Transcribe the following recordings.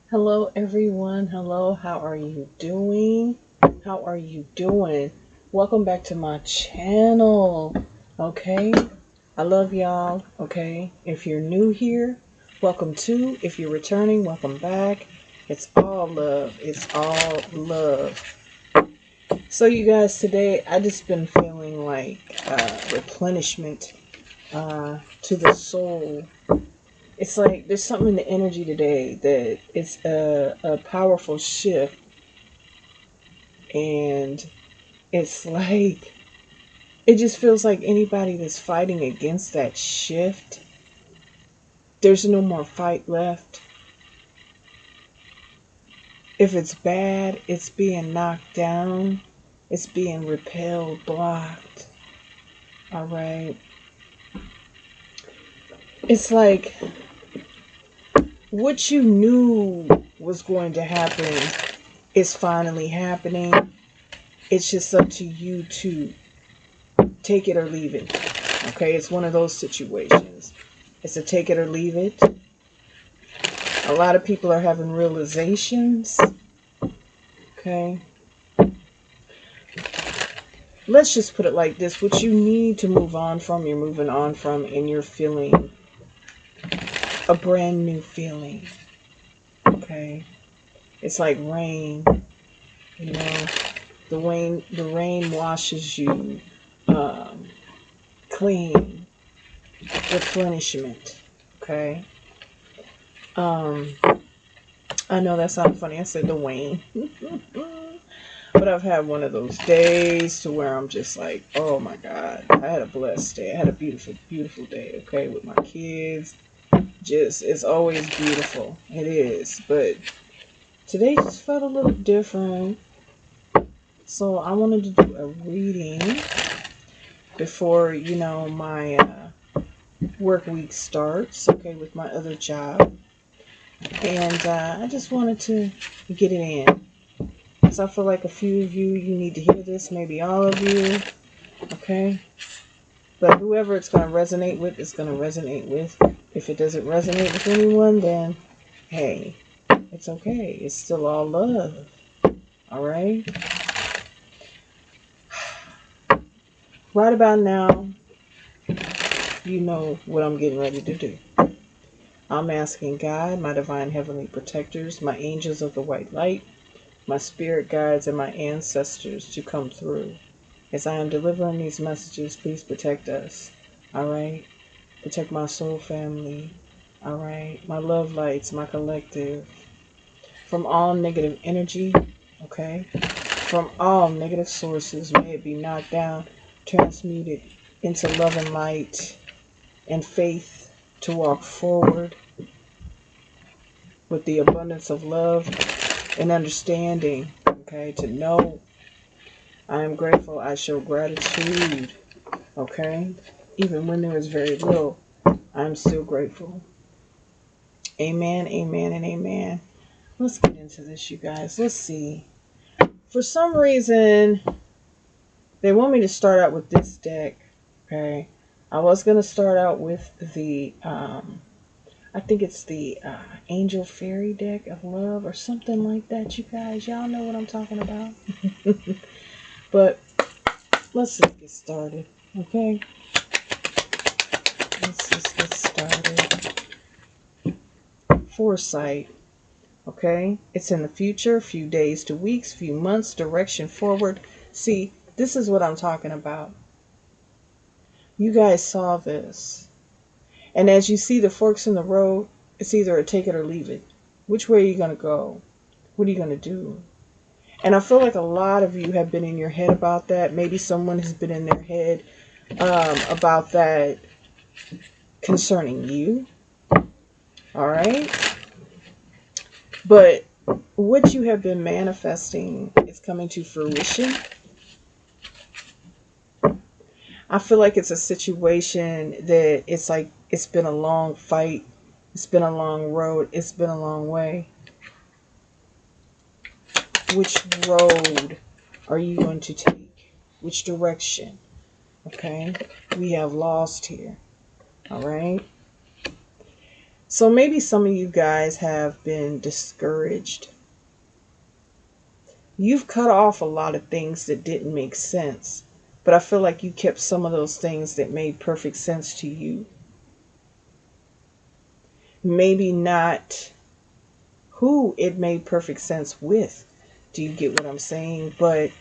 Hello, everyone. Hello, how are you doing? How are you doing? Welcome back to my channel. Okay, I love y'all. Okay, if you're new here, welcome to. If you're returning, welcome back. It's all love. It's all love. So, you guys, today I just been feeling like replenishment to the soul. It's like there's something in the energy today that it's a powerful shift, and it's like it just feels like anybody that's fighting against that shift, there's no more fight left. If it's bad, it's being knocked down, it's being repelled, blocked. All right, it's like what you knew was going to happen is finally happening. It's just up to you to take it or leave it. Okay, it's one of those situations. It's a take it or leave it. A lot of people are having realizations. Okay, let's just put it like this: what you need to move on from, you're moving on from, and you're feeling a brand new feeling. Okay, it's like rain. You know, the rain washes you clean, replenishment. Okay. Um, I know that sounds funny. I said Dwayne. But I've had one of those days to where I'm just like, oh my God, I had a blessed day. I had a beautiful, beautiful day, okay, with my kids. Just, it's always beautiful. It is. But today just felt a little different. So I wanted to do a reading before, my work week starts, okay, with my other job. And I just wanted to get it in. So I feel like a few of you need to hear this, maybe all of you, okay? But whoever it's going to resonate with, it's going to resonate with. If it doesn't resonate with anyone, then hey, it's okay. It's still all love, all right? Right about now, you know what I'm getting ready to do. I'm asking God, my divine heavenly protectors, my angels of the white light, my spirit guides, and my ancestors to come through. As I am delivering these messages, please protect us. All right? Protect my soul family. All right? My love lights, my collective. From all negative energy. Okay? From all negative sources, may it be knocked down, transmuted into love and light and faith to walk forward with the abundance of love and understanding. Okay? To know I am grateful. I show gratitude. Okay? Even when there is very little, I'm still grateful. Amen, amen, and amen. Let's get into this, you guys. Let's see. For some reason, they want me to start out with this deck. Okay? I was going to start out with the, I think it's the Angel Fairy deck of love or something like that, you guys. Y'all know what I'm talking about. But let's just get started. Okay? Let's just get started. Foresight. Okay? It's in the future, few days to weeks, few months, direction forward. See, this is what I'm talking about. You guys saw this. And as you see the forks in the road, it's either a take it or leave it. Which way are you going to go? What are you going to do? And I feel like a lot of you have been in your head about that. Maybe someone has been in their head about that concerning you. All right? But what you have been manifesting is coming to fruition. I feel like it's a situation that it's like it's been a long fight. It's been a long road. It's been a long way. Which road are you going to take? Which direction? Okay? We have lost here. All right? So maybe some of you guys have been discouraged. You've cut off a lot of things that didn't make sense, but I feel like you kept some of those things that made perfect sense to you. Maybe not who it made perfect sense with. Do you get what I'm saying? But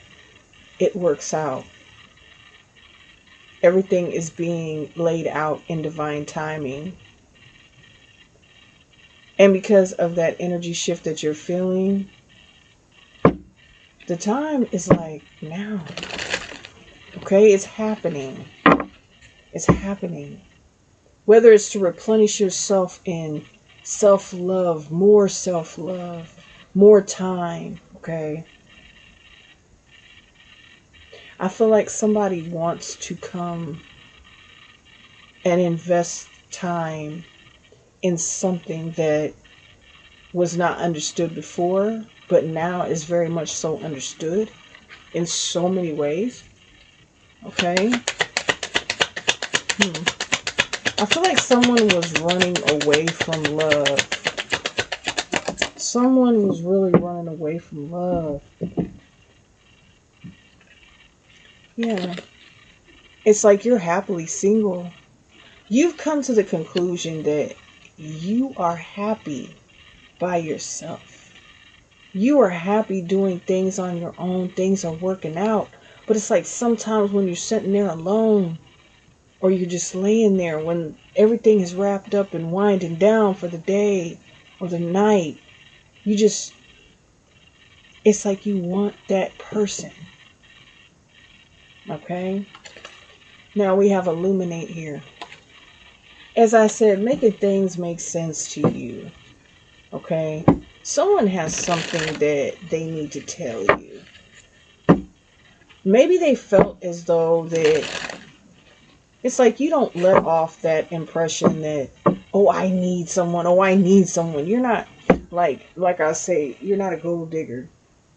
it works out. Everything is being laid out in divine timing. And because of that energy shift that you're feeling, the time is like now. Okay? It's happening. It's happening. Whether it's to replenish yourself in self-love, more time. Okay? I feel like somebody wants to come and invest time in something that was not understood before, but now is very much so understood in so many ways. Okay? I feel like someone was running away from love. Someone was really running away from love. Yeah. It's like you're happily single. You've come to the conclusion that you are happy by yourself. You are happy doing things on your own. Things are working out. But it's like sometimes when you're sitting there alone, or you're just laying there when everything is wrapped up and winding down for the day or the night, it's like you want that person. Okay? Now we have illuminate here. As I said, making things make sense to you. Okay? Someone has something that they need to tell you. Maybe they felt as though that it's like you don't let off that impression that, oh, I need someone. Oh, I need someone. You're not like I say, you're not a gold digger.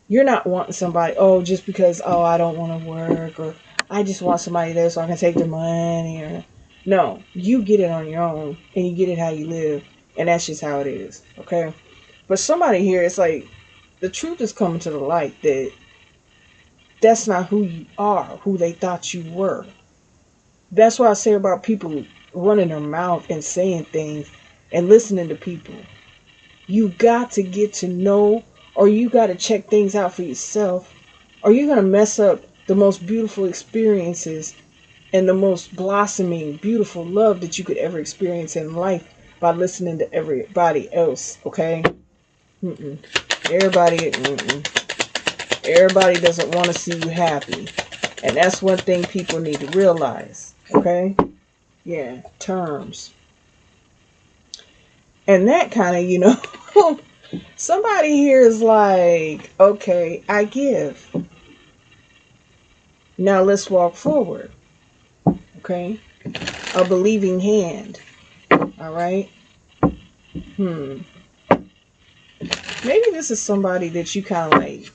You're not wanting somebody, oh, just because, oh, I don't want to work, or I just want somebody there so I can take their money, or no, you get it on your own and you get it how you live, and that's just how it is. Okay? But somebody here, it's like the truth is coming to the light that that's not who you are, who they thought you were. That's what I say about people running their mouth and saying things and listening to people. You got to get to know, or you got to check things out for yourself, or you're going to mess up the most beautiful experiences and the most blossoming, beautiful love that you could ever experience in life by listening to everybody else. Okay? Mm-mm. Everybody doesn't want to see you happy. And that's one thing people need to realize. Okay? Yeah, terms. And that kind of, somebody here is like, okay, I give. Now let's walk forward. Okay? A believing hand. All right? Maybe this is somebody that you kind of like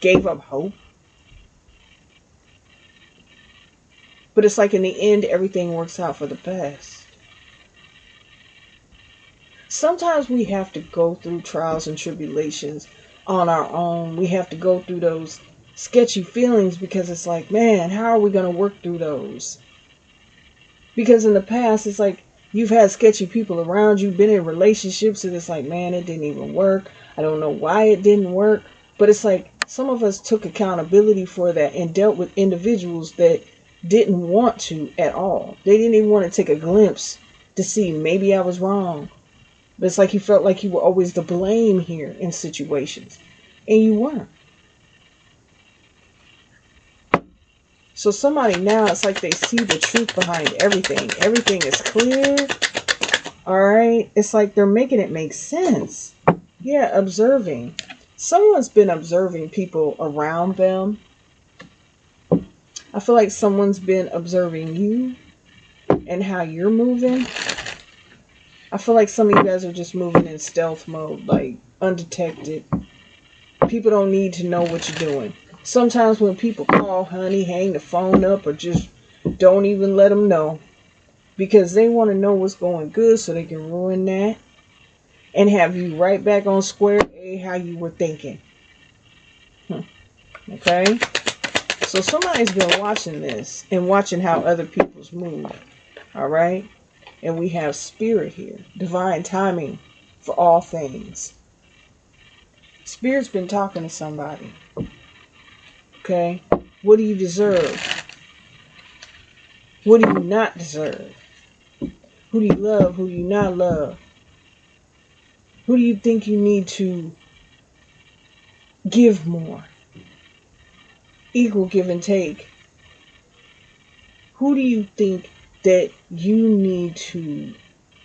gave up hope. But it's like in the end, everything works out for the best. Sometimes we have to go through trials and tribulations on our own. We have to go through those sketchy feelings because it's like, man, how are we going to work through those? Because in the past, it's like you've had sketchy people around you, been in relationships, and it's like, man, it didn't even work. I don't know why it didn't work. But it's like some of us took accountability for that and dealt with individuals that didn't want to at all. They didn't even want to take a glimpse to see maybe I was wrong. But it's like you felt like you were always the blame here in situations. And you weren't. So somebody now, it's like they see the truth behind everything. Everything is clear. Alright? It's like they're making it make sense. Yeah, observing. Someone's been observing people around them. I feel like someone's been observing you and how you're moving. I feel like some of you guys are just moving in stealth mode, like undetected. People don't need to know what you're doing. Sometimes when people call, honey, hang the phone up or just don't even let them know. because they want to know what's going good so they can ruin that and have you right back on square A how you were thinking. Okay? So somebody's been watching this and watching how other people's move. All right? And we have spirit here, divine timing for all things. Spirit's been talking to somebody. Okay? What do you deserve? What do you not deserve? Who do you love? Who do you not love? Who do you think you need to give more? Equal give and take. Who do you think that you need to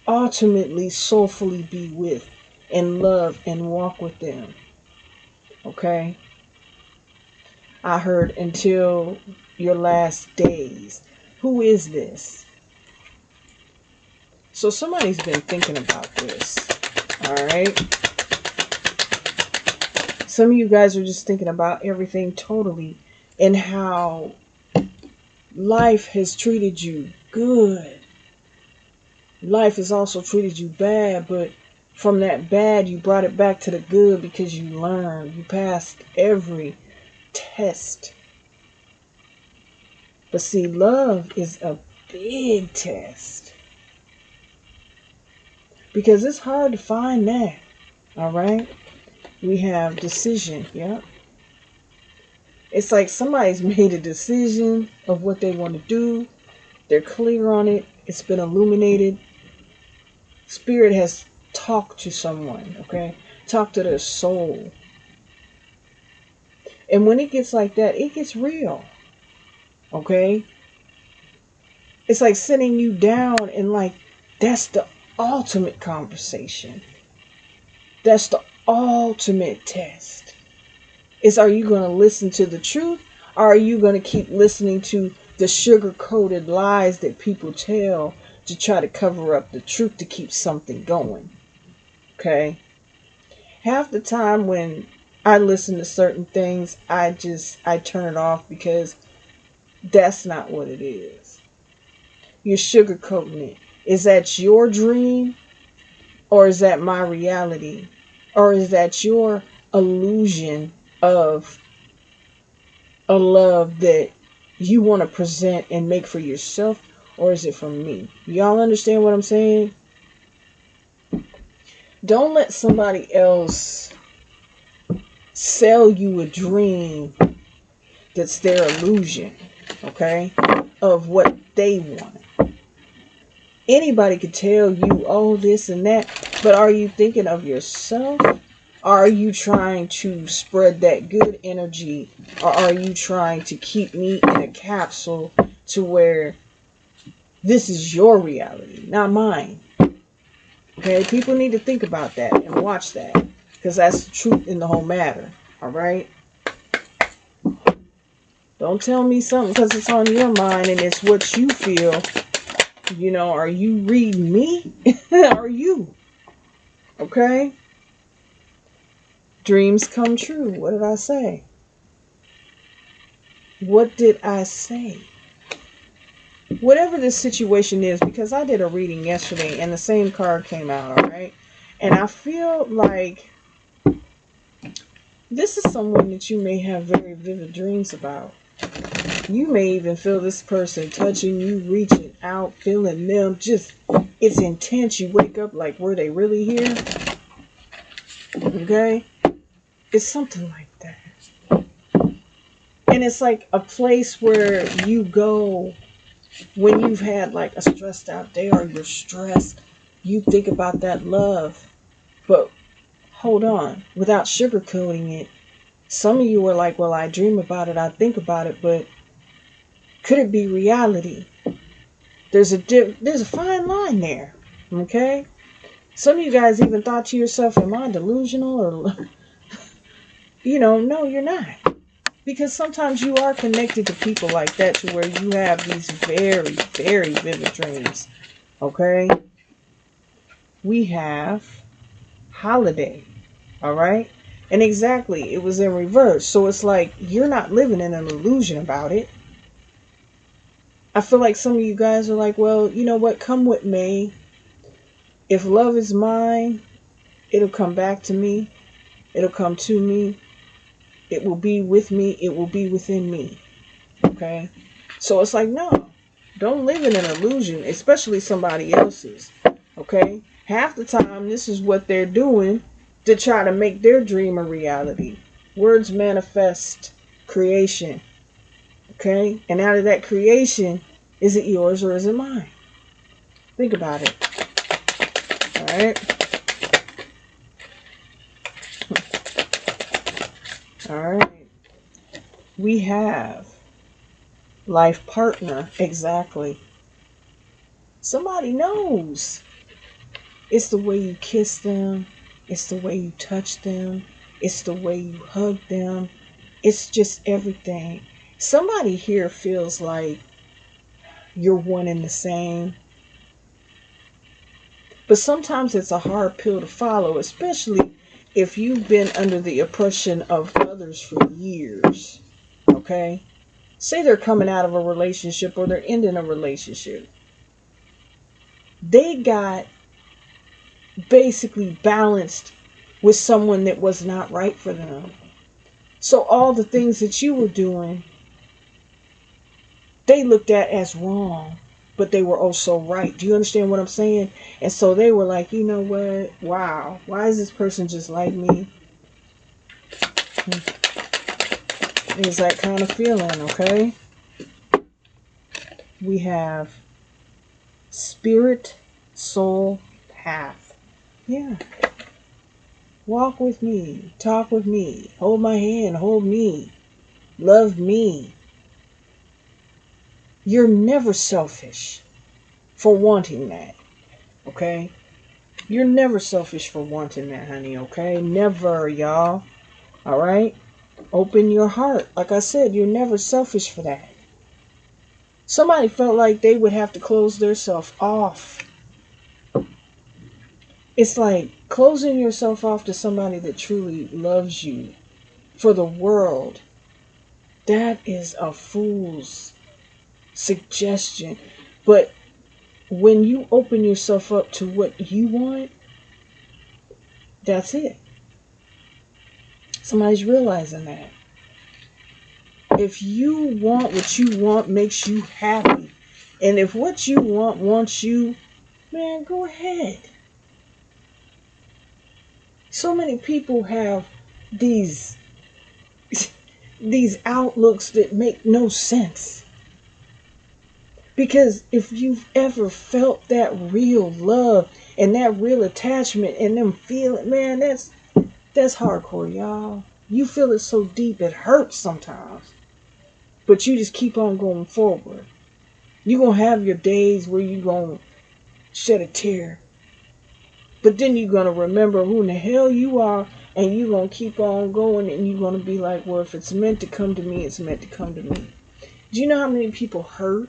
ultimately soulfully be with and love and walk with them? Okay? I heard until your last days. Who is this? So somebody's been thinking about this. All right? Some of you guys are just thinking about everything totally and how life has treated you good. Life has also treated you bad, but from that bad, you brought it back to the good because you learned. You passed every test. But see, love is a big test because it's hard to find that. All right? We have decision. Yeah. It's like somebody's made a decision of what they want to do. They're clear on it. It's been illuminated. Spirit has talked to someone, okay? Talked to their soul. And when it gets like that, it gets real, okay? It's like sitting you down and like, that's the ultimate conversation. That's the ultimate test. Is, are you going to listen to the truth? Or are you going to keep listening to the sugar-coated lies that people tell to try to cover up the truth to keep something going? Okay? Half the time when I listen to certain things, I turn it off because that's not what it is. You're sugarcoating it. Is that your dream? Or is that my reality? Or is that your illusion of a love that you want to present and make for yourself? Or is it from me? Y'all understand what I'm saying? Don't let somebody else sell you a dream that's their illusion, okay, of what they want. Anybody could tell you, oh, this and that, but are you thinking of yourself? Are you trying to spread that good energy? Or are you trying to keep me in a capsule to where this is your reality, not mine? Okay, people need to think about that and watch that, because that's the truth in the whole matter. All right? Don't tell me something because it's on your mind and it's what you feel. You know, are you reading me? Are you? Okay? Dreams come true. What did I say? What did I say? Whatever this situation is, because I did a reading yesterday and the same card came out, all right? And I feel like this is someone that you may have very vivid dreams about. You may even feel this person touching you, reaching out, feeling them. Just, it's intense. You wake up like, were they really here? Okay? It's something like that. And it's like a place where you go when you've had like a stressed out day or you're stressed. You think about that love. But hold on, without sugarcoating it. Some of you are like, well, I dream about it, I think about it, but could it be reality? There's a fine line there, okay? Some of you guys even thought to yourself, am I delusional? Or, no, you're not. Because sometimes you are connected to people like that to where you have these very, very vivid dreams, okay? We have holiday, all right? And exactly, it was in reverse. So it's like you're not living in an illusion about it. I feel like some of you guys are like, well, you know what? Come with me. If love is mine, it'll come back to me. It'll come to me. It will be with me. It will be within me. Okay? So it's like, no. Don't live in an illusion, especially somebody else's. Okay? Half the time, this is what they're doing to try to make their dream a reality. Words manifest creation. Okay? And out of that creation, is it yours or is it mine? Think about it. All right? All right. We have life partner. Exactly. Somebody knows. It's the way you kiss them. It's the way you touch them. It's the way you hug them. It's just everything. Somebody here feels like you're one and the same. But sometimes it's a hard pill to follow, especially if you've been under the oppression of others for years. Okay? Say they're coming out of a relationship or they're ending a relationship. They got basically balanced with someone that was not right for them. So all the things that you were doing, they looked at as wrong, but they were also right. Do you understand what I'm saying? And so they were like, you know what? Wow. Why is this person just like me? It's that kind of feeling, okay? We have spirit, soul, path. Yeah. Walk with me. Talk with me. Hold my hand. Hold me. Love me. You're never selfish for wanting that, okay? You're never selfish for wanting that, honey, okay? Never, y'all. All right? Open your heart. Like I said, you're never selfish for that. Somebody felt like they would have to close themselves off. It's like closing yourself off to somebody that truly loves you for the world. That is a fool's suggestion. But when you open yourself up to what you want, that's it. Somebody's realizing that. If you want what you want makes you happy, and if what you want wants you, man, go ahead. So many people have these these outlooks that make no sense. Because if you've ever felt that real love and that real attachment and them feeling, man, that's hardcore, y'all. You feel it so deep it hurts sometimes. But you just keep on going forward. You're going to have your days where you're going to shed a tear. But then you're going to remember who in the hell you are, and you're going to keep on going, and you're going to be like, well, if it's meant to come to me, it's meant to come to me. Do you know how many people hurt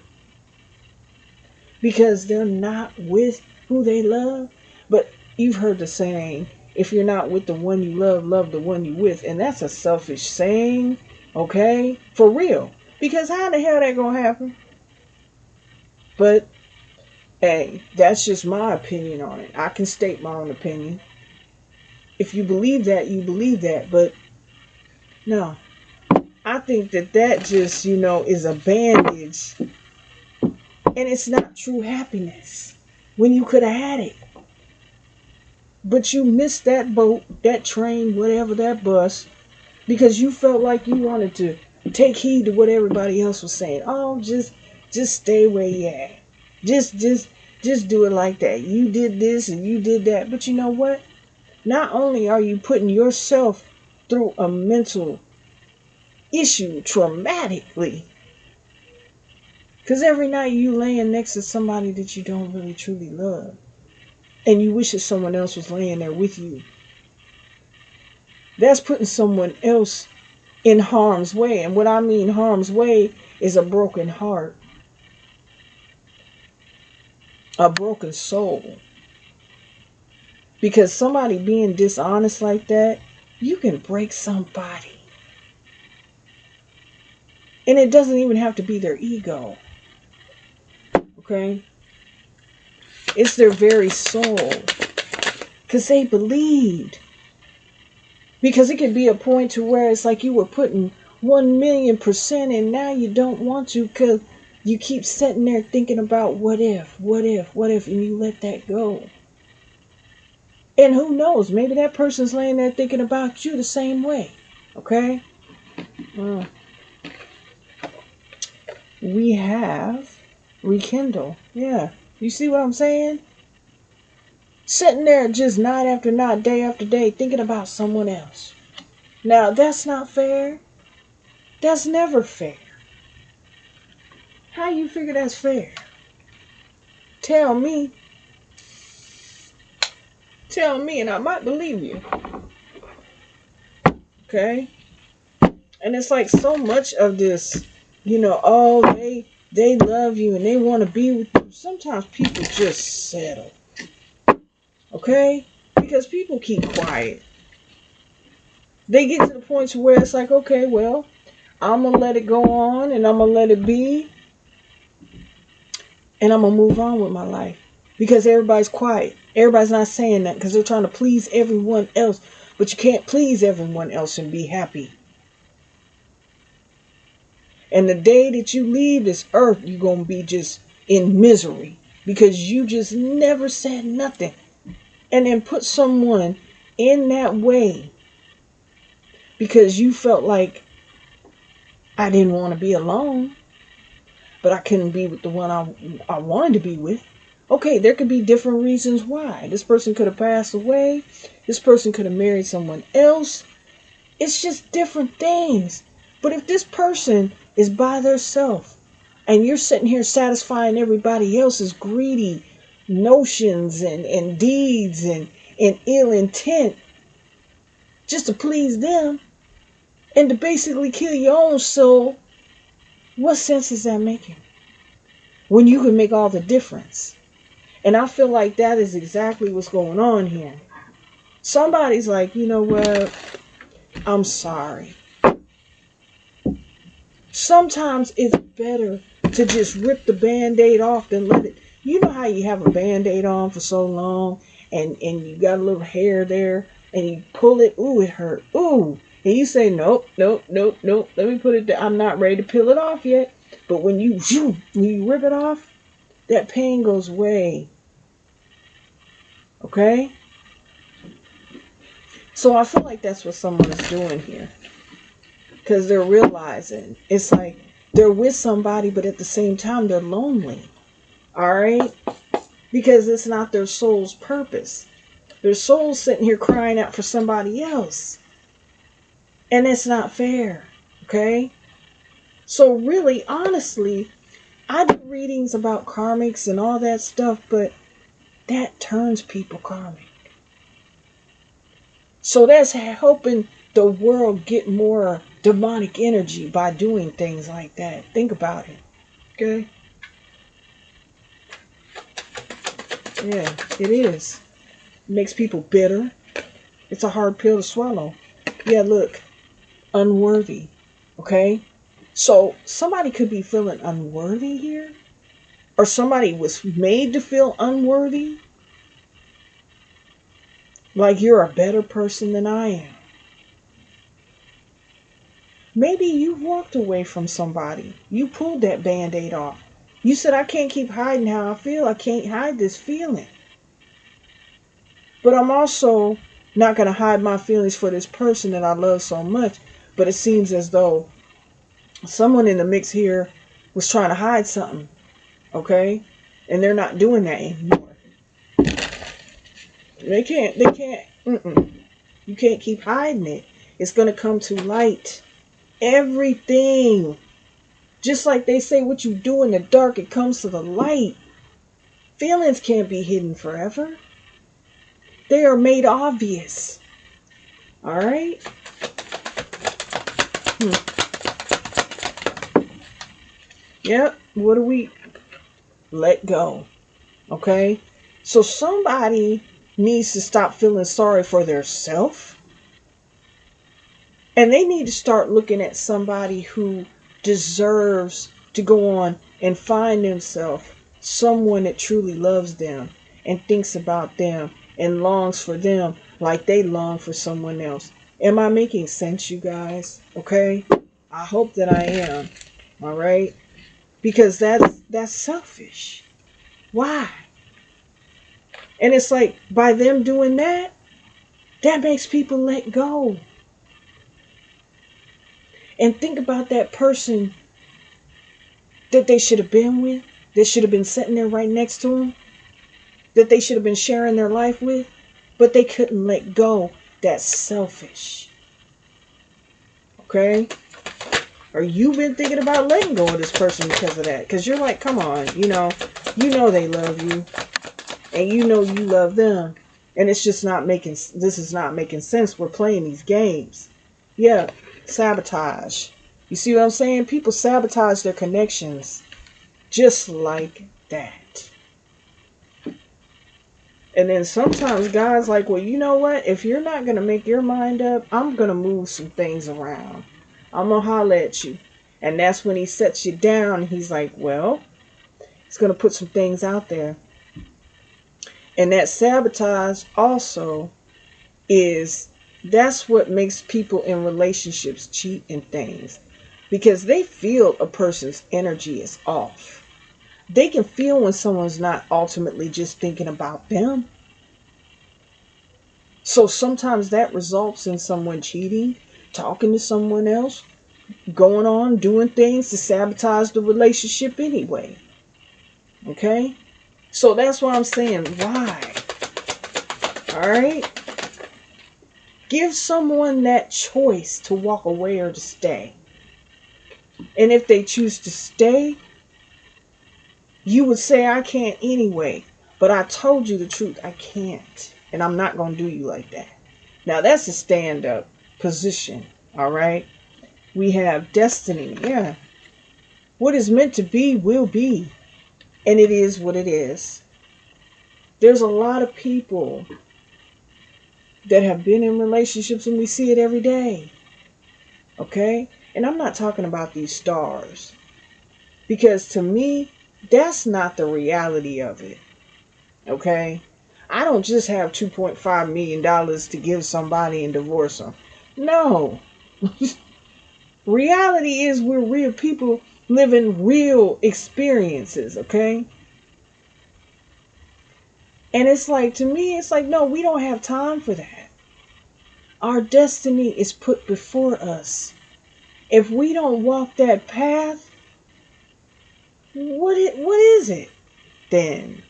because they're not with who they love? But you've heard the saying, if you're not with the one you love, love the one you with. And that's a selfish saying, okay? For real. Because how the hell that going to happen? But hey, that's just my opinion on it. I can state my own opinion. If you believe that, you believe that. But no, I think that just, is a bandage. And it's not true happiness when you could have had it. But you missed that boat, that train, whatever, that bus, because you felt like you wanted to take heed to what everybody else was saying. Oh, just stay where you at. Just do it like that. You did this and you did that. But you know what? Not only are you putting yourself through a mental issue traumatically, because every night you laying next to somebody that you don't really truly love, and you wish that someone else was laying there with you. That's putting someone else in harm's way. And what I mean harm's way is a broken heart, a broken soul. Because somebody being dishonest like that, you can break somebody. And it doesn't even have to be their ego. Okay? It's their very soul. Because they believed. Because it could be a point to where it's like you were putting 1,000,000% and now you don't want to because you keep sitting there thinking about what if, and you let that go. And who knows, maybe that person's laying there thinking about you the same way. Okay? Uh, we have rekindle. Yeah. You see what I'm saying? Sitting there just night after night, day after day, thinking about someone else. Now, that's not fair. That's never fair. How you figure that's fair? Tell me. Tell me, and I might believe you. Okay? And it's like so much of this, oh, they love you and they want to be with you. Sometimes people just settle. Okay? Because people keep quiet. They get to the point to where it's like, okay, well, I'm going to let it go on and I'm going to let it be. And I'm going to move on with my life. Because everybody's quiet. Everybody's not saying that because they're trying to please everyone else. But you can't please everyone else and be happy. And the day that you leave this earth, you're going to be just in misery. Because you just never said nothing. And then put someone in that way. Because you felt like I didn't want to be alone. But I couldn't be with the one I wanted to be with. Okay, there could be different reasons why. This person could have passed away. This person could have married someone else. It's just different things. But if this person is by themselves and you're sitting here satisfying everybody else's greedy notions and deeds and ill intent just to please them and to basically kill your own soul, what sense is that making? When you can make all the difference. And I feel like that is exactly what's going on here. Somebody's like, you know what? I'm sorry. Sometimes it's better to just rip the Band-Aid off than let it. You know how you have a Band-Aid on for so long and you got a little hair there and you pull it. Ooh, it hurt. Ooh. And you say, nope. Let me put it there. I'm not ready to peel it off yet. But when you rip it off, that pain goes away. Okay? So I feel like that's what someone is doing here. Because they're realizing it's like they're with somebody, but at the same time, they're lonely. All right? Because it's not their soul's purpose. Their soul's sitting here crying out for somebody else. And it's not fair. Okay? So really, honestly, I do readings about karmics and all that stuff, but that turns people karmic. So that's helping the world get more demonic energy by doing things like that. Think about it. Okay? Yeah, it is. It makes people bitter. It's a hard pill to swallow. Yeah, look. Unworthy. Okay? So somebody could be feeling unworthy here. Or somebody was made to feel unworthy. Like you're a better person than I am. Maybe you walked away from somebody. You pulled that Band-Aid off. You said, I can't keep hiding how I feel. I can't hide this feeling. But I'm also not going to hide my feelings for this person that I love so much. But it seems as though someone in the mix here was trying to hide something. Okay? And they're not doing that anymore. They can't. You can't keep hiding it. It's going to come to light. Everything. Just like they say, what you do in the dark, it comes to the light. Feelings can't be hidden forever. They are made obvious. Alright? Yep. What do we let go? Okay? So somebody needs to stop feeling sorry for their self. And they need to start looking at somebody who deserves to go on and find themselves someone that truly loves them and thinks about them and longs for them like they long for someone else. Am I making sense, you guys? Okay? I hope that I am. All right? Because that's selfish. Why? And it's like by them doing that, that makes people let go. And think about that person that they should have been with, that should have been sitting there right next to them, that they should have been sharing their life with, but they couldn't let go. That's selfish. Okay? Or you've been thinking about letting go of this person because of that. Because you're like, come on, you know they love you. And you know you love them. And it's just not making, this is not making sense. We're playing these games. Yeah, sabotage. You see what I'm saying? People sabotage their connections just like that. And then sometimes God's like, well, you know what? If you're not going to make your mind up, I'm going to move some things around. I'm going to holler at you. And that's when he sets you down. He's like, well, he's going to put some things out there. And that sabotage also that's what makes people in relationships cheat and things. Because they feel a person's energy is off. They can feel when someone's not ultimately just thinking about them. So sometimes that results in someone cheating, talking to someone else, going on, doing things to sabotage the relationship anyway. Okay? So that's why I'm saying, why? Alright? Give someone that choice to walk away or to stay. And if they choose to stay, you would say, I can't anyway. But I told you the truth, I can't. And I'm not going to do you like that. Now that's a stand-up position. Alright? We have destiny. Yeah. What is meant to be will be. And it is what it is. There's a lot of people that have been in relationships and we see it every day. Okay? And I'm not talking about these stars. Because to me, that's not the reality of it. Okay? I don't just have $2.5 million to give somebody and divorce them. No. Reality is we're real people living real experiences, okay? And it's like, to me, it's like, no, we don't have time for that. Our destiny is put before us. If we don't walk that path, what is it then?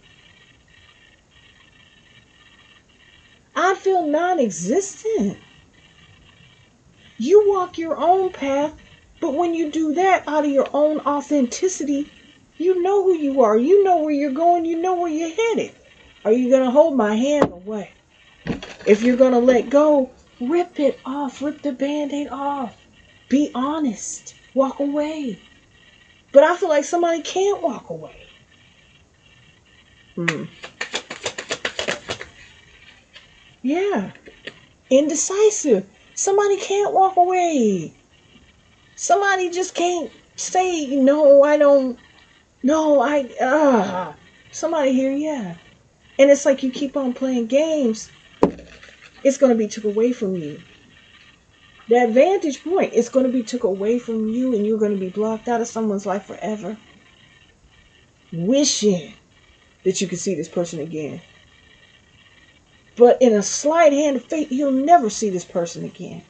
I feel non-existent. You walk your own path, but when you do that out of your own authenticity, you know who you are. You know where you're going. You know where you're headed. Are you going to hold my hand or what? If you're going to let go, rip it off. Rip the Band-Aid off. Be honest. Walk away. But I feel like somebody can't walk away. Yeah. Indecisive. Somebody can't walk away. Somebody just can't say, no, I don't. No, somebody here, yeah. And it's like you keep on playing games. It's going to be took away from you. That vantage point is going to be took away from you and you're going to be blocked out of someone's life forever. Wishing that you could see this person again. But in a slight hand of fate, you'll never see this person again.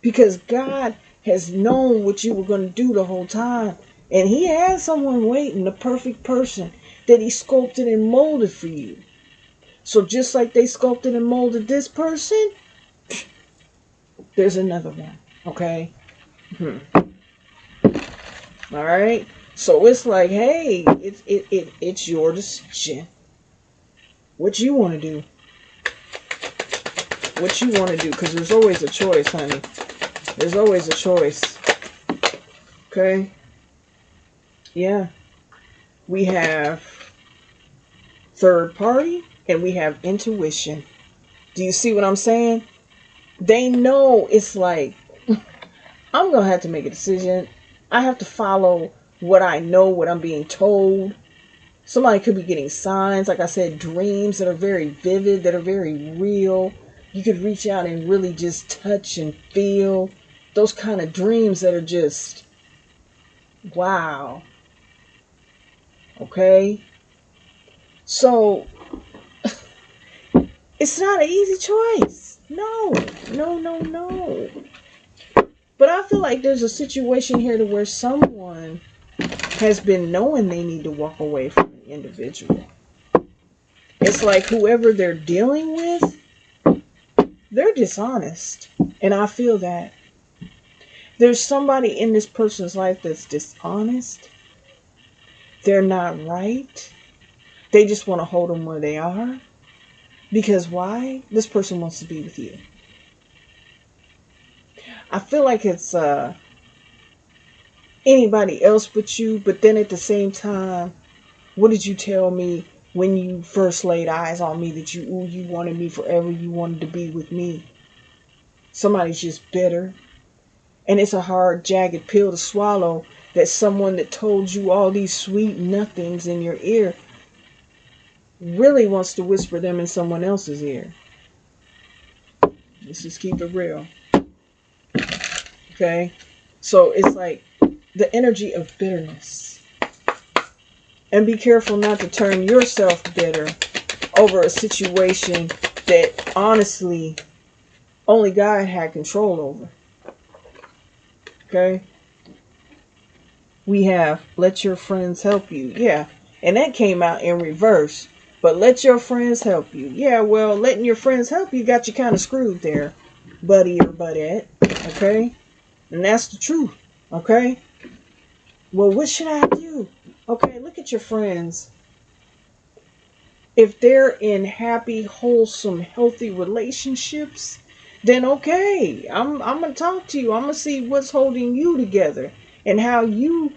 Because God has known what you were going to do the whole time. And he had someone waiting, the perfect person that he sculpted and molded for you. So just like they sculpted and molded this person, there's another one. Okay? All right? So it's like, hey, it's your decision. What you want to do. What you want to do. Because there's always a choice, honey. There's always a choice. Okay? Yeah. We have third party and we have intuition. Do you see what I'm saying? They know it's like, I'm going to have to make a decision. I have to follow what I know, what I'm being told. Somebody could be getting signs, like I said, dreams that are very vivid, that are very real. You could reach out and really just touch and feel those kind of dreams that are just, wow. Okay? So, it's not an easy choice. No, no, no, no. But I feel like there's a situation here to where someone has been knowing they need to walk away from an individual. It's like whoever they're dealing with, they're dishonest. And I feel that. There's somebody in this person's life that's dishonest. They're not right. They just want to hold them where they are. Because why? This person wants to be with you. I feel like it's anybody else but you, but then at the same time, what did you tell me when you first laid eyes on me that you wanted me forever, you wanted to be with me? Somebody's just bitter. And it's a hard, jagged pill to swallow that someone that told you all these sweet nothings in your ear really wants to whisper them in someone else's ear. Let's just keep it real. Okay? So it's like the energy of bitterness. And be careful not to turn yourself bitter over a situation that honestly only God had control over. Okay? We have let your friends help you. Yeah. And that came out in reverse. But let your friends help you. Yeah, well, letting your friends help you got you kind of screwed there, buddy or budette. Okay? And that's the truth. Okay? Well, what should I do? Okay, look at your friends. If they're in happy, wholesome, healthy relationships, then okay, I'm gonna talk to you. I'm gonna see what's holding you together and how you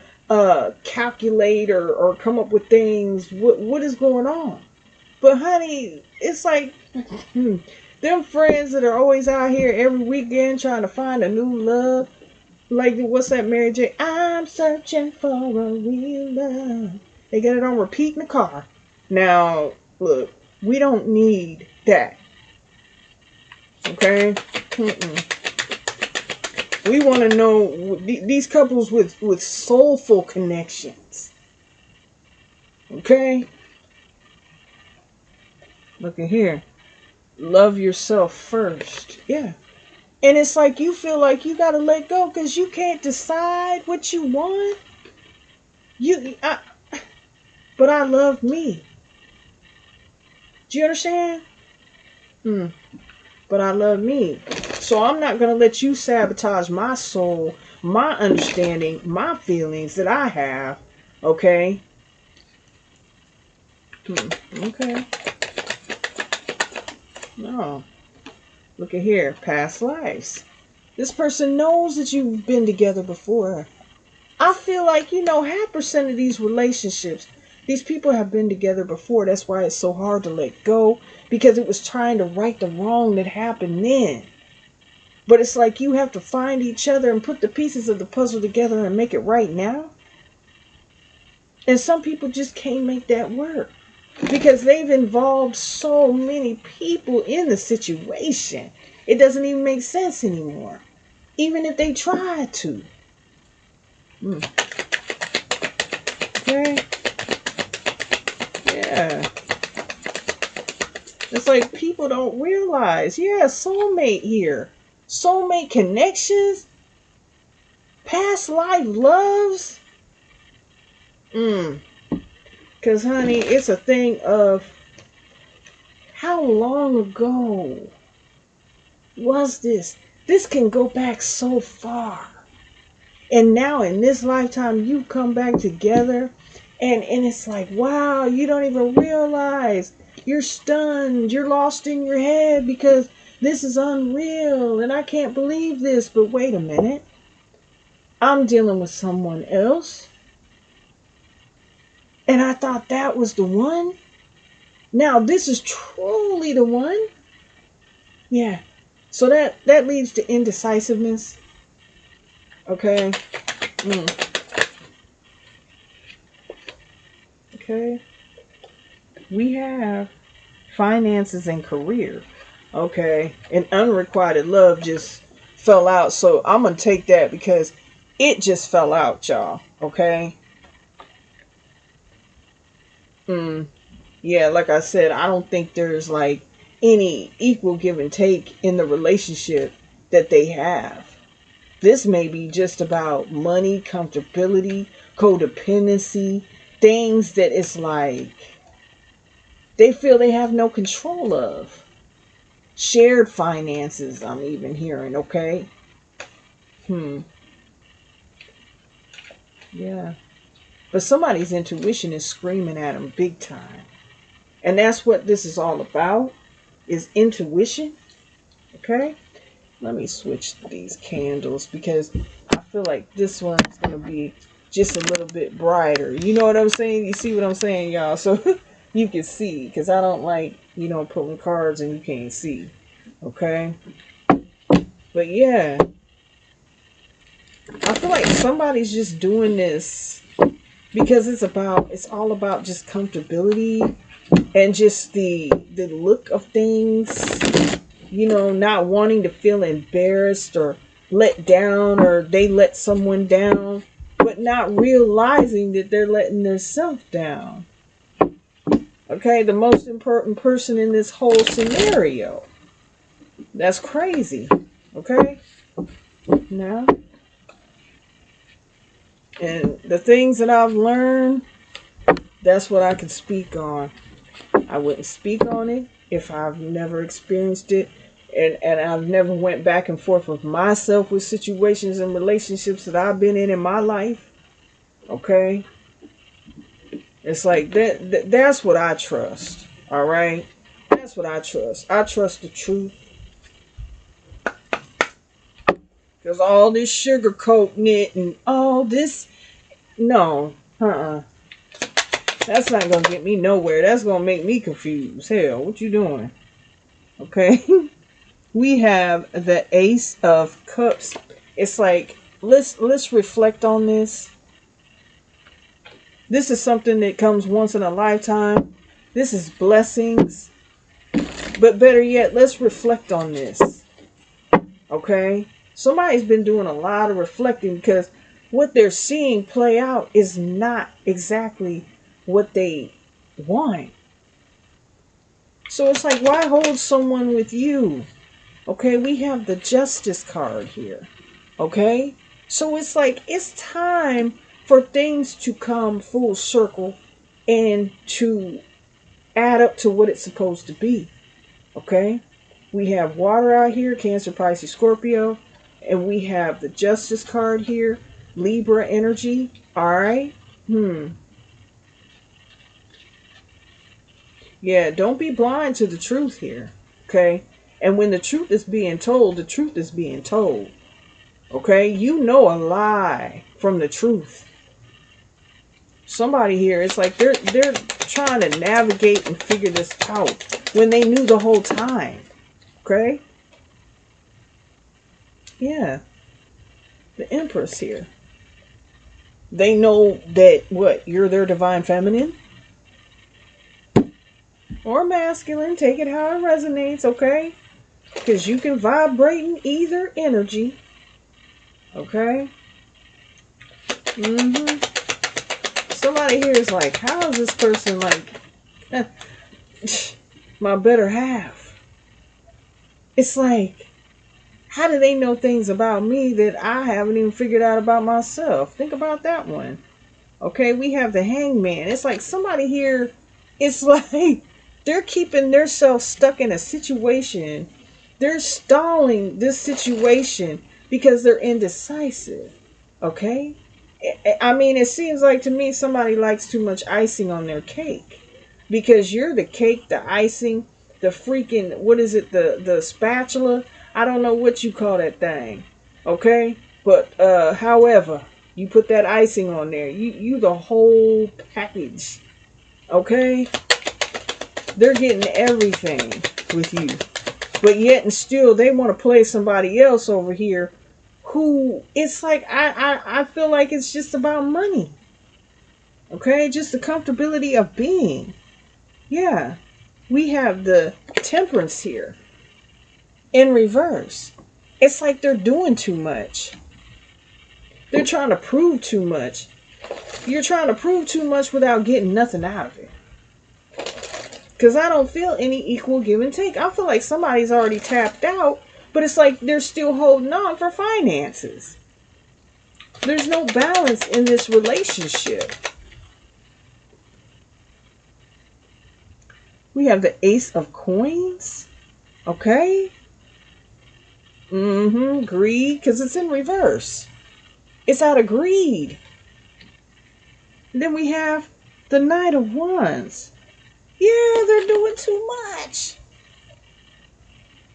calculate or come up with things. What is going on? But honey, it's like them friends that are always out here every weekend trying to find a new love. Like what's that, Mary J? I'm searching for a real love. They get it on repeat in the car. Now, look, we don't need that. Okay? We want to know these couples with soulful connections. Okay? Look at here. Love yourself first. Yeah. And it's like you feel like you got to let go because you can't decide what you want. But I love me. Do you understand? But I love me. So I'm not going to let you sabotage my soul, my understanding, my feelings that I have. Okay? Okay. No. Look at here. Past lives. This person knows that you've been together before. I feel like, half percent of these relationships, these people have been together before. That's why it's so hard to let go. Because it was trying to right the wrong that happened then. But it's like you have to find each other and put the pieces of the puzzle together and make it right now. And some people just can't make that work. Because they've involved so many people in the situation. It doesn't even make sense anymore. Even if they try to. Okay? Yeah. It's like people don't realize. Yeah, soulmate here. Soulmate connections. Past life loves. Because, honey, it's a thing of how long ago was this? This can go back so far. And now in this lifetime, you come back together. And it's like, wow, you don't even realize. You're stunned. You're lost in your head because this is unreal. And I can't believe this. But wait a minute. I'm dealing with someone else. And I thought that was the one. Now this is truly the one. Yeah. So that leads to indecisiveness. Okay. Okay. We have finances and career. Okay. And unrequited love just fell out. So I'm going to take that because it just fell out, y'all. Okay. Yeah, like I said, I don't think there's like any equal give and take in the relationship that they have. This may be just about money, comfortability, codependency, things that it's like they feel they have no control of. Shared finances, I'm even hearing, okay? Hmm, yeah. But somebody's intuition is screaming at them big time. And that's what this is all about, is intuition, okay? Let me switch these candles because I feel like this one's going to be just a little bit brighter. You know what I'm saying? You see what I'm saying, y'all? So you can see because I don't like, pulling cards and you can't see. Okay? But yeah, I feel like somebody's just doing this because it's all about just comfortability and just the look of things, not wanting to feel embarrassed or let down, or they let someone down, but not realizing that they're letting themselves down. Okay, the most important person in this whole scenario. That's crazy. Okay? Now, and the things that I've learned, that's what I can speak on. I wouldn't speak on it if I've never experienced it, and I've never went back and forth with myself with situations and relationships that I've been in my life. Okay? It's like that's what I trust. All right? That's what I trust. I trust the truth. Because all this sugarcoating it and all this, no. That's not going to get me nowhere. That's going to make me confused. Hell, what you doing? Okay? We have the Ace of Cups. It's like, let's reflect on this. This is something that comes once in a lifetime. This is blessings. But better yet, let's reflect on this. Okay? Somebody's been doing a lot of reflecting because what they're seeing play out is not exactly what they want. So it's like, why hold someone with you? Okay, we have the Justice card here. Okay? So it's like, it's time for things to come full circle and to add up to what it's supposed to be. Okay? We have water out here, Cancer, Pisces, Scorpio. And we have the Justice card here, Libra energy. Alright? Yeah, don't be blind to the truth here. Okay? And when the truth is being told, the truth is being told. Okay? You know a lie from the truth. Somebody here, it's like they're trying to navigate and figure this out when they knew the whole time. Okay? Yeah. The Empress here. They know that what? You're their divine feminine? Or masculine. Take it how it resonates, okay? Because you can vibrate in either energy. Okay? Somebody here is like, how is this person like my better half? It's like, how do they know things about me that I haven't even figured out about myself? Think about that one. Okay, we have the Hangman. It's like somebody here, it's like they're keeping themselves stuck in a situation. They're stalling this situation because they're indecisive. Okay? I mean, it seems like to me somebody likes too much icing on their cake. Because you're the cake, the icing, the freaking, what is it, the spatula? I don't know what you call that thing. Okay? But however, you put that icing on there. You the whole package. Okay? They're getting everything with you. But yet and still they want to play somebody else over here who, it's like I feel like it's just about money. Okay, just the comfortability of being. Yeah, we have the temperance here in reverse. It's like they're doing too much. They're trying to prove too much. You're trying to prove too much without getting nothing out of it. Because I don't feel any equal give and take. I feel like somebody's already tapped out, but it's like they're still holding on for finances. There's no balance in this relationship. We have the Ace of Coins. Okay. Greed, because it's in reverse. It's out of greed. And then we have the Knight of Wands. Yeah, they're doing too much.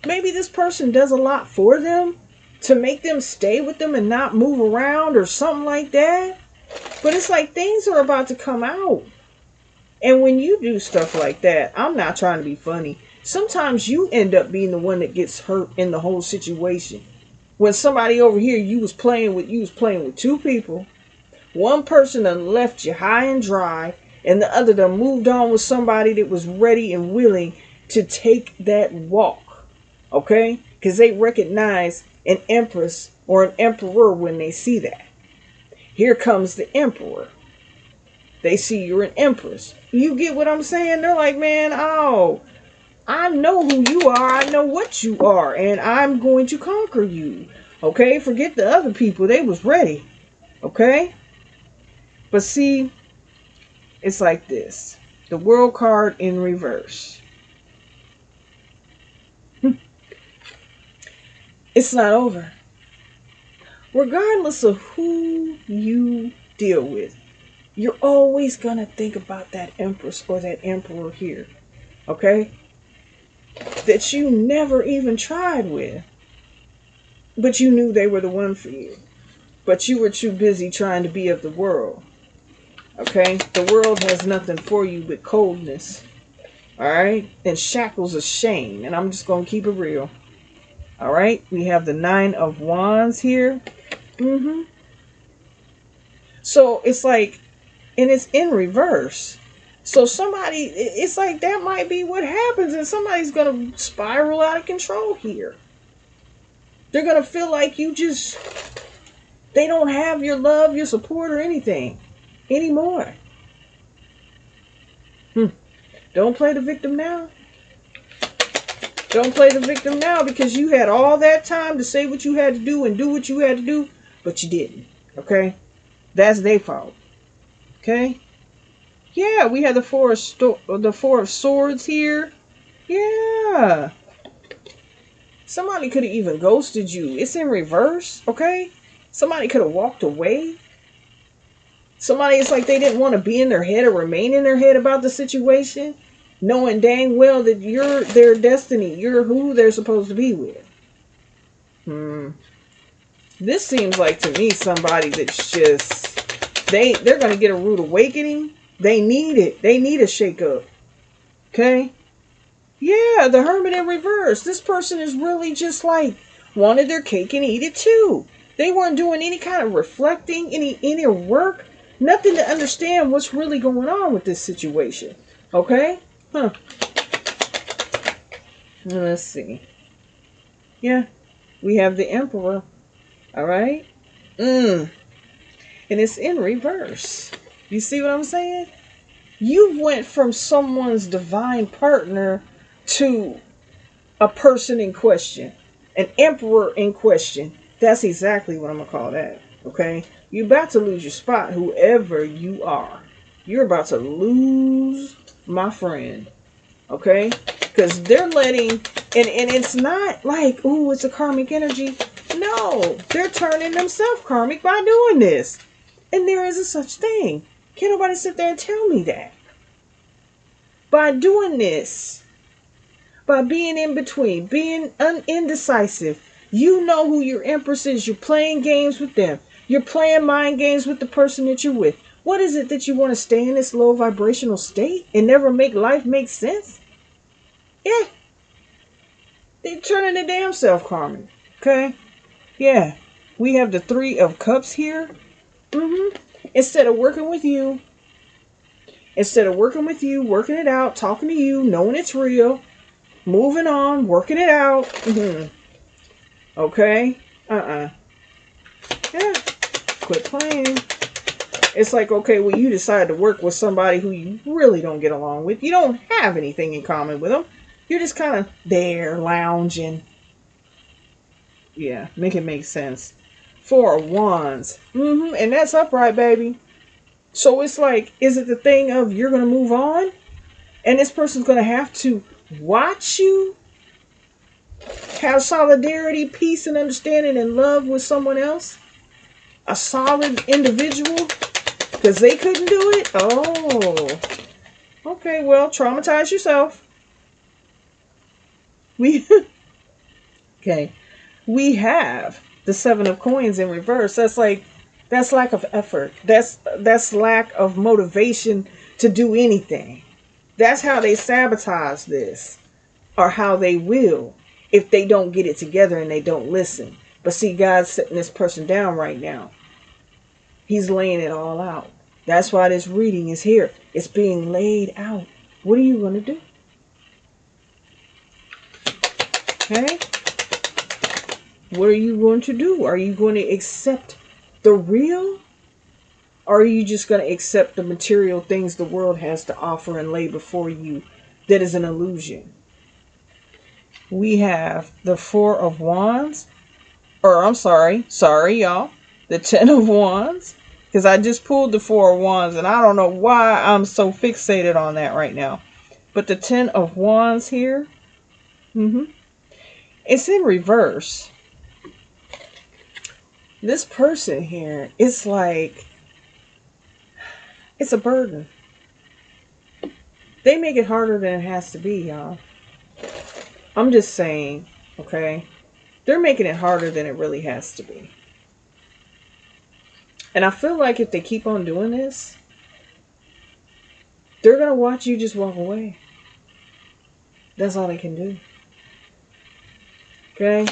Maybe this person does a lot for them to make them stay with them and not move around or something like that. But it's like things are about to come out. And when you do stuff like that, I'm not trying to be funny. Sometimes you end up being the one that gets hurt in the whole situation. When somebody over here you was playing with two people. One person done left you high and dry, and the other done moved on with somebody that was ready and willing to take that walk. Okay? Because they recognize an empress or an emperor when they see that. Here comes the emperor. They see you're an empress. You get what I'm saying? They're like, man, oh, I know who you are. I know what you are. And I'm going to conquer you. Okay? Forget the other people. They was ready. Okay? But see, it's like this. The World card in reverse. It's not over. Regardless of who you deal with, you're always going to think about that empress or that emperor here. Okay? That you never even tried with. But you knew they were the one for you. But you were too busy trying to be of the world. Okay? The world has nothing for you but coldness. Alright? And shackles of shame. And I'm just going to keep it real. Alright? We have the Nine of Wands here. So it's like, and it's in reverse. So somebody, it's like that might be what happens, and somebody's going to spiral out of control here. They're going to feel like they don't have your love, your support, or anything anymore. Don't play the victim now. Don't play the victim now, because you had all that time to say what you had to do and do what you had to do, but you didn't. Okay? That's their fault. Okay? Yeah, we have the Four of Swords here. Yeah. Somebody could have even ghosted you. It's in reverse, okay? Somebody could have walked away. Somebody, it's like they didn't want to be in their head or remain in their head about the situation, knowing dang well that you're their destiny. You're who they're supposed to be with. This seems like to me somebody that's just, they're going to get a rude awakening. They need it. They need a shake-up. Okay? Yeah, the Hermit in reverse. This person is really just like wanted their cake and eat it too. They weren't doing any kind of reflecting, any inner work, nothing to understand what's really going on with this situation. Okay? Let's see. Yeah, we have the Emperor. All right? And it's in reverse. You see what I'm saying? You went from someone's divine partner to a person in question, an emperor in question. That's exactly what I'm going to call that. Okay? You're about to lose your spot, whoever you are. You're about to lose, my friend. Okay? Because they're letting, and it's not like, ooh, it's a karmic energy. No, they're turning themselves karmic by doing this. And there is a such thing. Can't nobody sit there and tell me that. By doing this, by being in between, being indecisive, you know who your empress is. You're playing games with them. You're playing mind games with the person that you're with. What is it that you want to stay in this low vibrational state and never make life make sense? Yeah. They're turning their damn self karmic. Okay? Yeah. We have the Three of Cups here. Instead of working with you, Instead of working with you, working it out, talking to you, knowing it's real, moving on, working it out. Okay? Yeah. Quit playing. It's like, okay, well, you decide to work with somebody who you really don't get along with. You don't have anything in common with them. You're just kind of there, lounging. Yeah, make it make sense. Four of Wands. And that's upright, baby. So it's like, is it the thing of you're going to move on? And this person's going to have to watch you have solidarity, peace, and understanding and love with someone else? A solid individual? Because they couldn't do it? Oh. Okay, well, traumatize yourself. Okay. We have the Seven of Coins in reverse. That's lack of effort. That's lack of motivation to do anything. That's how they sabotage this, or how they will if they don't get it together and they don't listen. But see, God's setting this person down right now. He's laying it all out. That's why this reading is here. It's being laid out. What are you going to do? Okay? What are you going to do? Are you going to accept the real? Or are you just going to accept the material things the world has to offer and lay before you that is an illusion? We have the Four of Wands. Or I'm sorry y'all. The Ten of Wands. Because I just pulled the Four of Wands and I don't know why I'm so fixated on that right now. But the Ten of Wands here. It's in reverse. This person here, it's like, it's a burden. They make it harder than it has to be, y'all. I'm just saying, okay? They're making it harder than it really has to be. And I feel like if they keep on doing this, they're going to watch you just walk away. That's all they can do. Okay?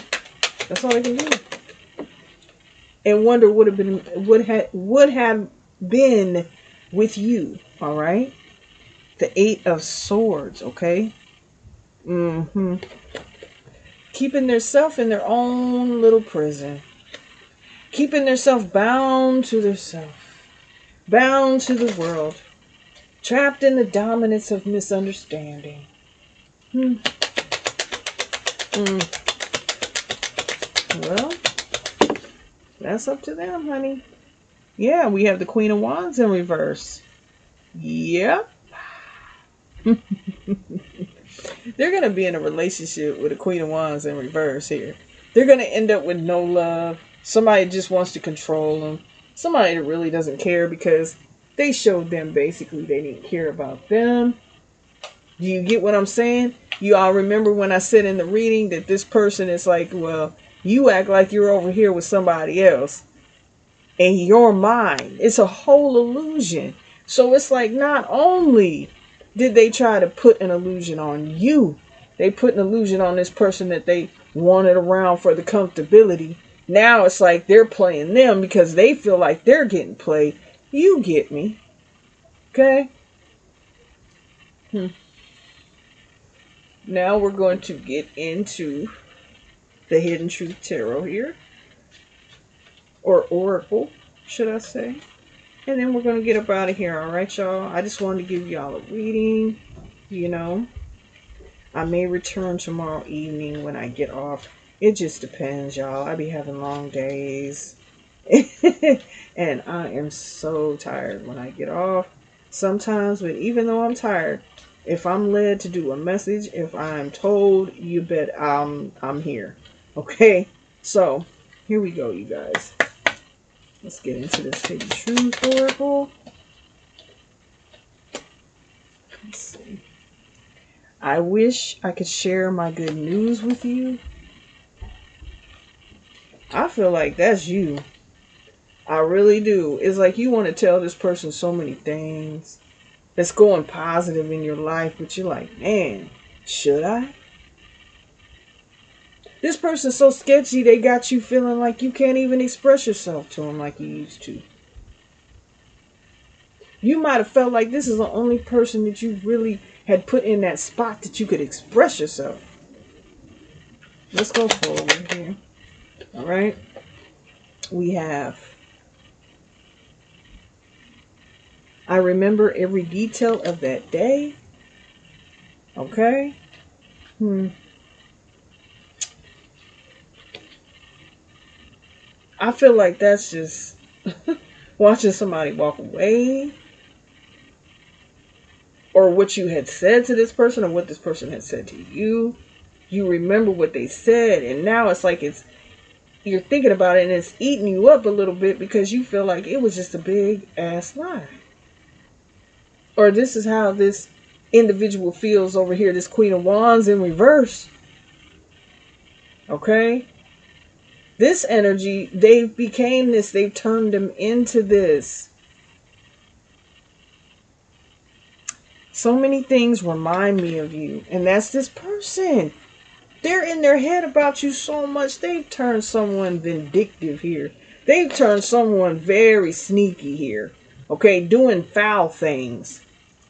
That's all they can do. And wonder would have been with you, all right? The Eight of Swords, okay? Keeping themselves in their own little prison. Keeping themselves bound to themselves. Bound to the world. Trapped in the dominance of misunderstanding. Well, that's up to them, honey. Yeah, we have the Queen of Wands in reverse. Yep. They're going to be in a relationship with a Queen of Wands in reverse here. They're going to end up with no love. Somebody just wants to control them. Somebody that really doesn't care because they showed them basically they didn't care about them. Do you get what I'm saying? You all remember when I said in the reading that this person is like, well, you act like you're over here with somebody else. In your mind. It's a whole illusion. So it's like not only did they try to put an illusion on you, they put an illusion on this person that they wanted around for the comfortability. Now it's like they're playing them because they feel like they're getting played. You get me. Okay? Now we're going to get into the Hidden Truth Tarot here. Or Oracle, should I say. And then we're going to get up out of here, alright, y'all? I just wanted to give y'all a reading, you know. I may return tomorrow evening when I get off. It just depends, y'all. I be having long days. And I am so tired when I get off. Sometimes, but even though I'm tired, if I'm led to do a message, if I'm told, you bet I'm here. Okay? So, here we go, you guys. Let's get into this Hidden Truth Oracle. Let's see. I wish I could share my good news with you. I feel like that's you. I really do. It's like you want to tell this person so many things that's going positive in your life, but you're like, man, should I? This person's so sketchy, they got you feeling like you can't even express yourself to them like you used to. You might have felt like this is the only person that you really had put in that spot that you could express yourself. Let's go forward here. All right. We have, I remember every detail of that day. Okay. I feel like that's just watching somebody walk away, or what you had said to this person, or what this person had said to you. You remember what they said, and now it's like you're thinking about it and it's eating you up a little bit because you feel like it was just a big ass lie. Or this is how this individual feels over here, this Queen of Wands in reverse. Okay? This energy, they've became this, they've turned them into this. So many things remind me of you, and that's this person. They're in their head about you so much, they've turned someone vindictive here. They've turned someone very sneaky here. Okay, doing foul things.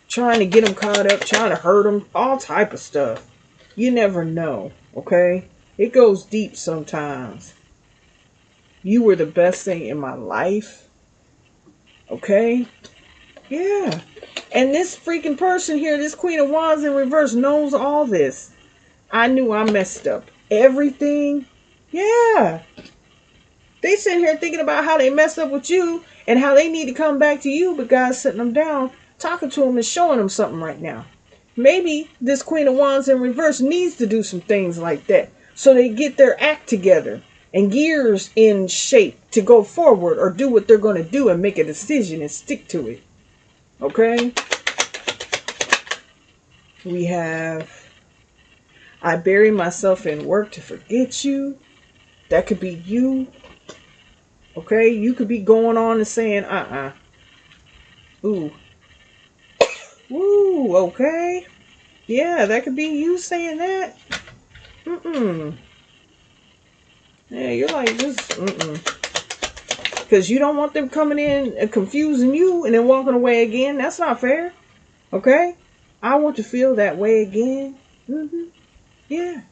Trying to get them caught up, trying to hurt them, all type of stuff. You never know, okay? It goes deep sometimes. You were the best thing in my life. Okay? Yeah. And this freaking person here, this Queen of Wands in reverse, knows all this. I knew I messed up everything. Yeah. They sitting here thinking about how they messed up with you and how they need to come back to you, but God's sitting them down, talking to them and showing them something right now. Maybe this Queen of Wands in reverse needs to do some things like that so they get their act together and gears in shape to go forward or do what they're going to do and make a decision and stick to it. Okay? We have, I bury myself in work to forget you. That could be you. Okay? You could be going on and saying, Ooh. Ooh, okay. Yeah, that could be you saying that. Yeah, you're like, just, because you don't want them coming in and confusing you and then walking away again. That's not fair. Okay? I want to feel that way again. Yeah.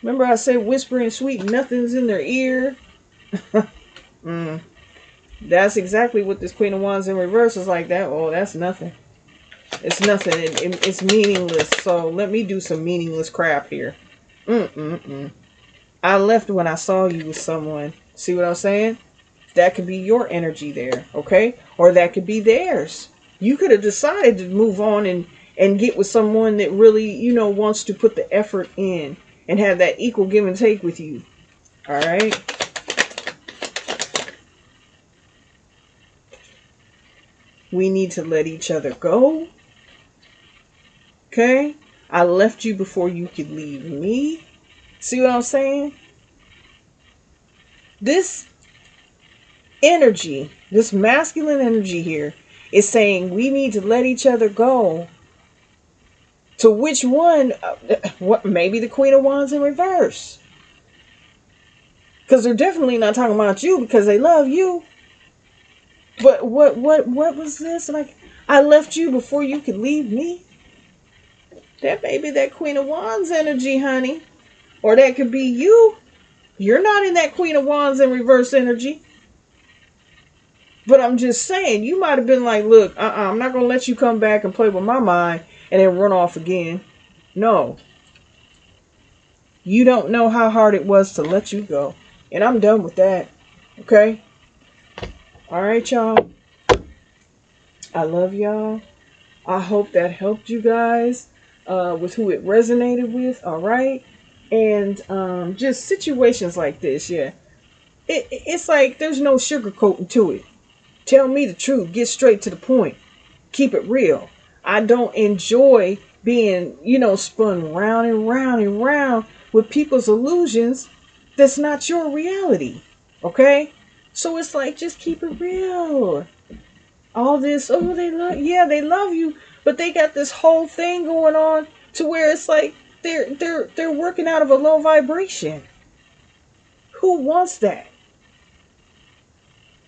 Remember I said whispering sweet nothings in their ear? That's exactly what this Queen of Wands in reverse is like. That. Oh, that's nothing. It's nothing. It's meaningless. So let me do some meaningless crap here. I left when I saw you with someone. See what I'm saying? That could be your energy there, okay? Or that could be theirs. You could have decided to move on and get with someone that really, wants to put the effort in and have that equal give and take with you. All right? We need to let each other go. Okay? I left you before you could leave me. See what I'm saying? This energy, this masculine energy here, is saying we need to let each other go. To which one? What? Maybe the Queen of Wands in reverse. Because they're definitely not talking about you because they love you. But what was this? Like, I left you before you could leave me? That may be that Queen of Wands energy, honey. Or that could be you. You're not in that Queen of Wands in reverse energy. But I'm just saying, you might have been like, look, I'm not going to let you come back and play with my mind and then run off again. No. You don't know how hard it was to let you go. And I'm done with that. Okay? All right, y'all. I love y'all. I hope that helped you guys with who it resonated with. All right? And just situations like this, yeah. It's like there's no sugarcoating to it. Tell me the truth. Get straight to the point. Keep it real. I don't enjoy being, spun round and round and round with people's illusions that's not your reality. Okay? So it's like, just keep it real. All this, oh, they love you, but they got this whole thing going on to where it's like they're working out of a low vibration. Who wants that?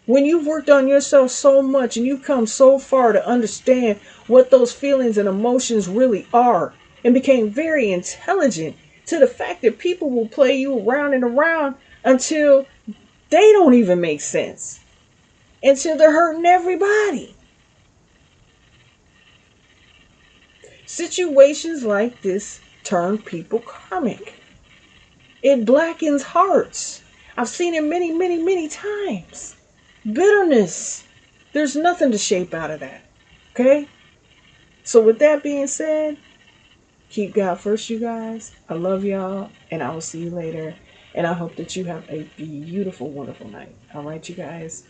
When you've worked on yourself so much and you've come so far to understand what those feelings and emotions really are, and became very intelligent to the fact that people will play you around and around until they don't even make sense, until they're hurting everybody. Situations like this turn people karmic. It blackens hearts. I've seen it many, many, many times. Bitterness. There's nothing to shape out of that. Okay? So, with that being said, keep God first, you guys. I love y'all, and I will see you later. And I hope that you have a beautiful, wonderful night. All right, you guys.